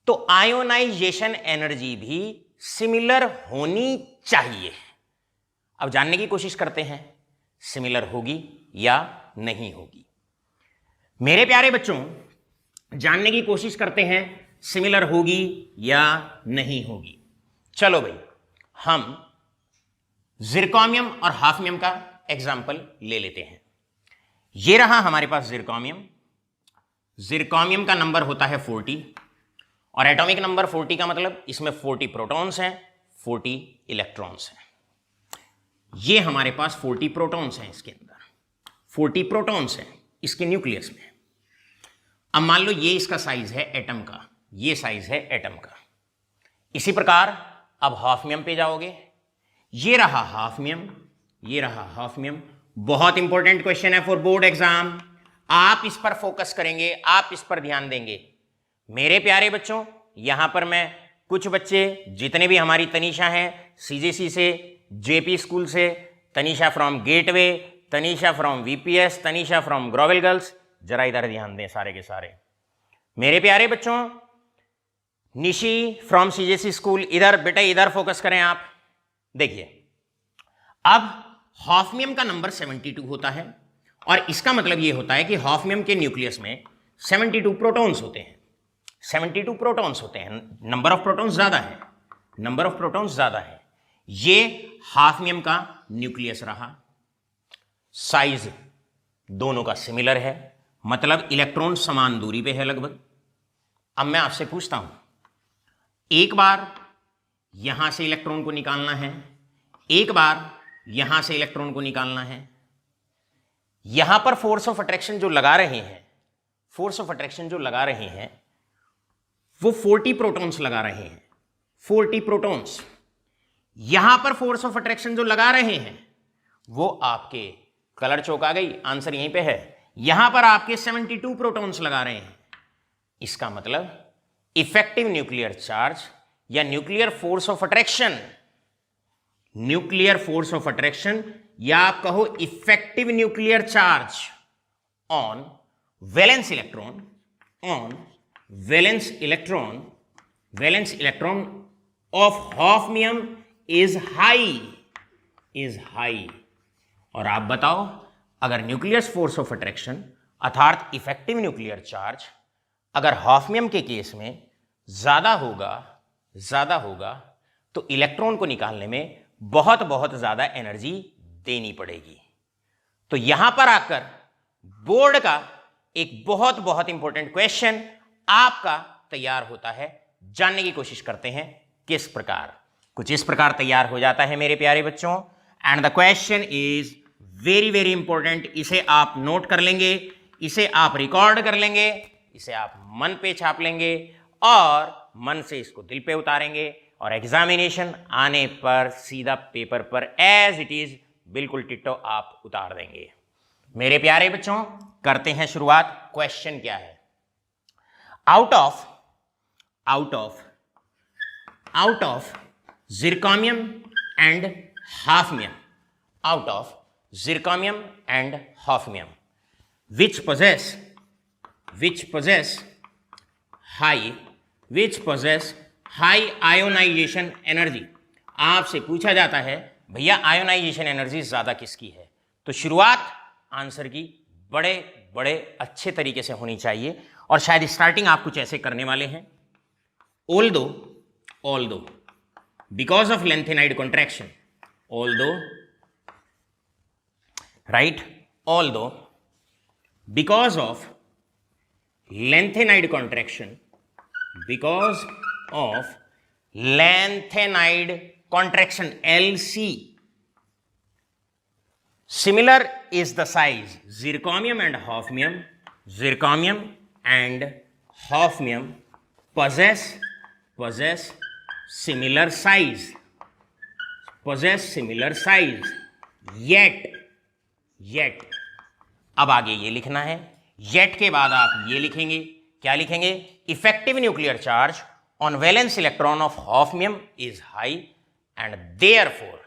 तो आयोनाइजेशन एनर्जी भी सिमिलर होनी चाहिए। अब जानने की कोशिश करते हैं सिमिलर होगी या नहीं होगी। मेरे प्यारे बच्चों, जानने की कोशिश करते हैं सिमिलर होगी या नहीं होगी। चलो भाई, हम जिरकॉनियम और हाफनियम का एग्जाम्पल ले लेते हैं। ये रहा हमारे पास जिरकॉनियम। जिरकॉनियम का नंबर होता है 40 और एटॉमिक नंबर 40 का मतलब इसमें 40 प्रोटॉन्स हैं, 40 इलेक्ट्रॉन्स हैं। ये हमारे पास 40 प्रोटॉन्स हैं, इसके अंदर 40 प्रोटॉन्स हैं इसके न्यूक्लियस में। अब मान लो ये इसका साइज है एटम का, ये साइज है एटम का। इसी प्रकार अब हाफनियम पे जाओगे, ये रहा हाफनियम, ये रहा हाफनियम। बहुत इंपॉर्टेंट क्वेश्चन है फॉर बोर्ड एग्जाम, आप इस पर फोकस करेंगे, आप इस पर ध्यान देंगे। मेरे प्यारे बच्चों, यहां पर मैं कुछ बच्चे जितने भी हमारी तनीषा हैं सीजीसी से, जेपी स्कूल से, Tanisha from gateway, Tanisha from VPS, Tanisha from grovel girls, जरा इधर ध्यान दें सारे के सारे। मेरे प्यारे बच्चों, निशी फ्रॉम सीजीसी स्कूल, इधर बेटा इधर फोकस करें आप। देखिए अब हाफनियम का नंबर 72 होता है और इसका मतलब यह होता है कि हाफनियम के न्यूक्लियस में 72 प्रोटॉन्स होते हैं। 72 प्रोटॉन्स होते हैं, नंबर ऑफ प्रोटॉन्स ज्यादा है, नंबर ऑफ प्रोटॉन्स ज्यादा है। ये हाफनियम का न्यूक्लियस रहा। साइज दोनों का सिमिलर है, मतलब इलेक्ट्रॉन समान दूरी पे है लगभग। अब मैं आपसे पूछता हूं, एक बार यहां से इलेक्ट्रॉन को निकालना है, एक बार यहां से इलेक्ट्रॉन को निकालना है। यहां पर फोर्स ऑफ अट्रैक्शन जो लगा रहे हैं, फोर्स ऑफ अट्रैक्शन जो लगा रहे हैं वो 40 प्रोटॉन्स लगा रहे हैं, 40 प्रोटॉन्स। यहां पर फोर्स ऑफ अट्रैक्शन जो लगा रहे हैं वो आपके, कलर चौक आ गई, आंसर यहीं पे है, यहां पर आपके 72 प्रोटॉन्स लगा रहे हैं। इसका मतलब इफेक्टिव न्यूक्लियर चार्ज या nuclear force of attraction, nuclear force of attraction या आप कहो effective nuclear charge on valence electron, on valence electron, valence electron of hafnium is high, is high. और आप बताओ, अगर न्यूक्लियर फोर्स ऑफ अट्रैक्शन अर्थात effective nuclear charge अगर hafnium के केस में ज्यादा होगा तो इलेक्ट्रॉन को निकालने में बहुत बहुत ज्यादा एनर्जी देनी पड़ेगी। तो यहां पर आकर बोर्ड का एक बहुत बहुत इंपॉर्टेंट क्वेश्चन आपका तैयार होता है। जानने की कोशिश करते हैं किस प्रकार। कुछ इस प्रकार तैयार हो जाता है मेरे प्यारे बच्चों, and the question is very very important. इसे आप नोट कर लेंगे, इसे आप रिकॉर्ड कर लेंगे, इसे आप मन पे छाप लेंगे और मन से इसको दिल पे उतारेंगे और एग्जामिनेशन आने पर सीधा पेपर पर एज इट इज बिल्कुल टिट्टो आप उतार देंगे। मेरे प्यारे बच्चों, करते हैं शुरुआत। क्वेश्चन क्या है? Out of zirconium and hafnium, out of zirconium and hafnium which possess high ionization energy। आपसे पूछा जाता है भैया आयोनाइजेशन एनर्जी ज्यादा किसकी है, तो शुरुआत आंसर की बड़े बड़े अच्छे तरीके से होनी चाहिए और शायद स्टार्टिंग आप कुछ ऐसे करने वाले हैं। although because of lanthanide contraction, although because of lanthanide contraction, LC, similar is the size zirconium and hafnium possess similar size, yet अब आगे ये लिखना है, yet के बाद आप ये लिखेंगे, क्या लिखेंगे? Effective nuclear charge on valence electron of hafnium is high and therefore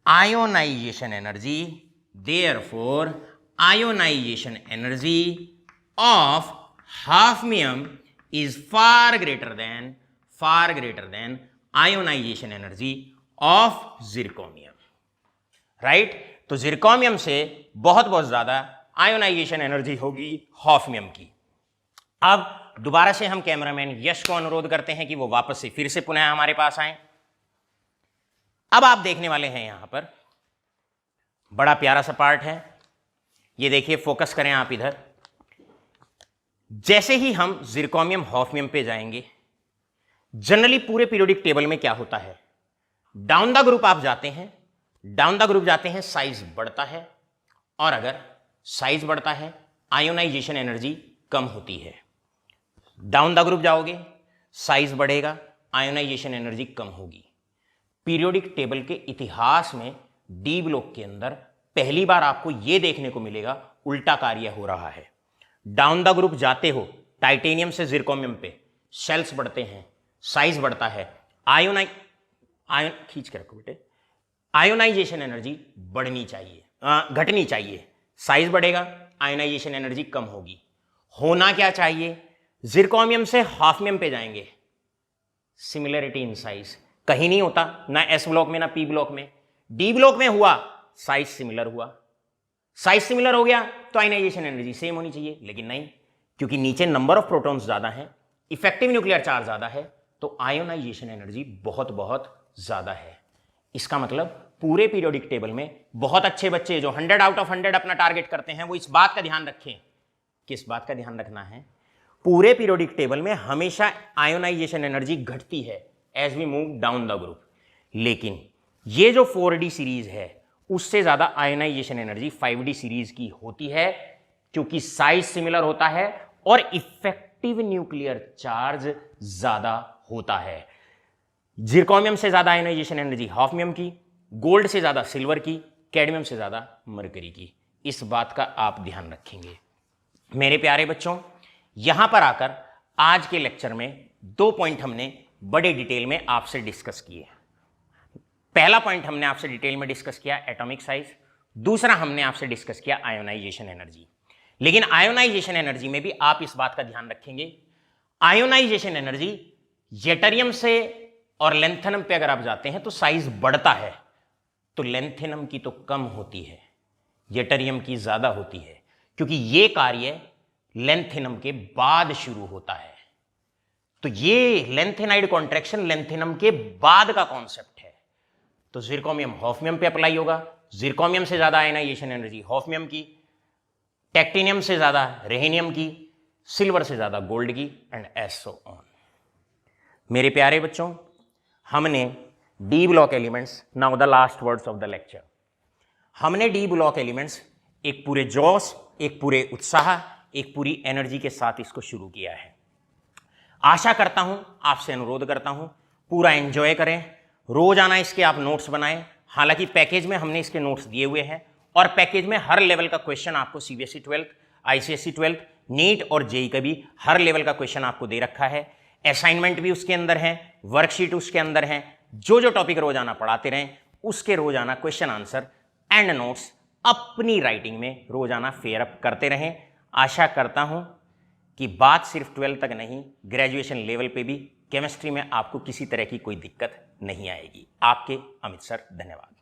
ionization energy of hafnium is far greater than ionization energy of zirconium, right? तो जिरकॉनियम से बहुत बहुत ज्यादा आयोनाइजेशन एनर्जी होगी हाफनियम की। अब दोबारा से हम कैमरामैन यश को अनुरोध करते हैं कि वो वापस से फिर से पुनः हमारे पास आए। अब आप देखने वाले हैं यहां पर बड़ा प्यारा सा पार्ट है ये, देखिए फोकस करें आप इधर। जैसे ही हम जिरकॉनियम हॉफनियम पे जाएंगे, जनरली पूरे पीरियोडिक टेबल में क्या होता है, डाउन द ग्रुप आप जाते हैं, डाउन द ग्रुप जाते हैं साइज बढ़ता है, और अगर साइज बढ़ता है आयोनाइजेशन एनर्जी कम होती है। डाउन द ग्रुप जाओगे साइज बढ़ेगा, आयोनाइजेशन एनर्जी कम होगी। पीरियोडिक टेबल के इतिहास में डी ब्लॉक के अंदर पहली बार आपको यह देखने को मिलेगा उल्टा कार्य हो रहा है। डाउन द ग्रुप जाते हो टाइटेनियम से जिरकोनियम पे, शेल्स बढ़ते हैं, साइज बढ़ता है, आयोन खींच के रखो बेटे, आयोनाइजेशन एनर्जी बढ़नी चाहिए, घटनी चाहिए। साइज बढ़ेगा, आयोनाइजेशन एनर्जी कम होगी। होना क्या चाहिए, जिरकोनियम से हाफनियम पे जाएंगे, सिमिलरिटी इन साइज कहीं नहीं होता, ना एस ब्लॉक में ना पी ब्लॉक में। डी ब्लॉक में हुआ, साइज सिमिलर हुआ, साइज सिमिलर हो गया तो आयोनाइजेशन एनर्जी सेम होनी चाहिए, लेकिन नहीं, क्योंकि नीचे नंबर ऑफ प्रोटॉन्स ज्यादा है, इफेक्टिव न्यूक्लियर चार्ज ज्यादा है, तो आयोनाइजेशन एनर्जी बहुत बहुत ज्यादा है। इसका मतलब पूरे पीरियोडिक टेबल में बहुत अच्छे बच्चे जो 100 आउट ऑफ 100 अपना टारगेट करते हैं, वो इस बात का ध्यान रखें। किस बात का ध्यान रखना है, पूरे पीरियोडिक टेबल में हमेशा आयोनाइजेशन एनर्जी घटती है as we move down the group, लेकिन ये जो 4D सीरीज है उससे ज्यादा आयोनाइजेशन एनर्जी 5D सीरीज की होती है, क्योंकि साइज सिमिलर होता है और इफेक्टिव न्यूक्लियर चार्ज ज्यादा होता है। जिरकोनियम से ज्यादा आयोनाइजेशन एनर्जी हाफनियम की, गोल्ड से ज्यादा सिल्वर की, कैडमियम से ज्यादा मरकरी की। इस बात का आप ध्यान रखेंगे। मेरे प्यारे बच्चों, यहां पर आकर आज के लेक्चर में 2 पॉइंट हमने बड़े डिटेल में आपसे डिस्कस किए। पहला पॉइंट हमने आपसे डिटेल में डिस्कस किया एटॉमिक साइज, दूसरा हमने आपसे डिस्कस किया आयोनाइजेशन एनर्जी। लेकिन आयोनाइजेशन एनर्जी में भी आप इस बात का ध्यान रखेंगे, आयोनाइजेशन एनर्जी येटरियम से और लेंथेनम पे अगर आप जाते हैं तो साइज बढ़ता है, तो लेंथेनम की तो कम होती है, येटरियम की ज्यादा होती है, क्योंकि ये कार्य लेंथेनम के बाद शुरू होता है। तो ये लेंथेनाइड कॉन्ट्रैक्शन लेंथेनम के बाद का कॉन्सेप्ट है। तो जिरकोनियम हाफनियम पे अप्लाई होगा, जिरकोनियम से ज्यादा आयोनाइजेशन एनर्जी हाफनियम की, टेक्टिनियम से ज्यादा रेहेनियम की, सिल्वर से ज्यादा गोल्ड की, एंड एज सो ऑन। मेरे प्यारे बच्चों, हमने D block elements, now the last words of the lecture, हमने डी ब्लॉक एलिमेंट्स एक पूरे जोश, एक पूरे उत्साह, एक पूरी एनर्जी के साथ इसको शुरू किया है। आशा करता हूं, आपसे अनुरोध करता हूं, पूरा एंजॉय करें, रोजाना इसके आप नोट्स बनाएं। हालांकि पैकेज में हमने इसके नोट्स दिए हुए हैं, और पैकेज में हर लेवल का क्वेश्चन आपको CBSE 12th, ICSE 12th, NEET और जेई का भी हर लेवल का क्वेश्चन आपको दे रखा है। असाइनमेंट भी उसके अंदर है, वर्कशीट उसके अंदर है। जो टॉपिक रोजाना पढ़ाते रहें, उसके रोजाना क्वेश्चन आंसर एंड नोट्स अपनी राइटिंग में रोजाना फेयर अप करते रहें। आशा करता हूं कि बात सिर्फ 12th तक नहीं, ग्रेजुएशन लेवल पे भी केमिस्ट्री में आपको किसी तरह की कोई दिक्कत नहीं आएगी। आपके अमित सर, धन्यवाद।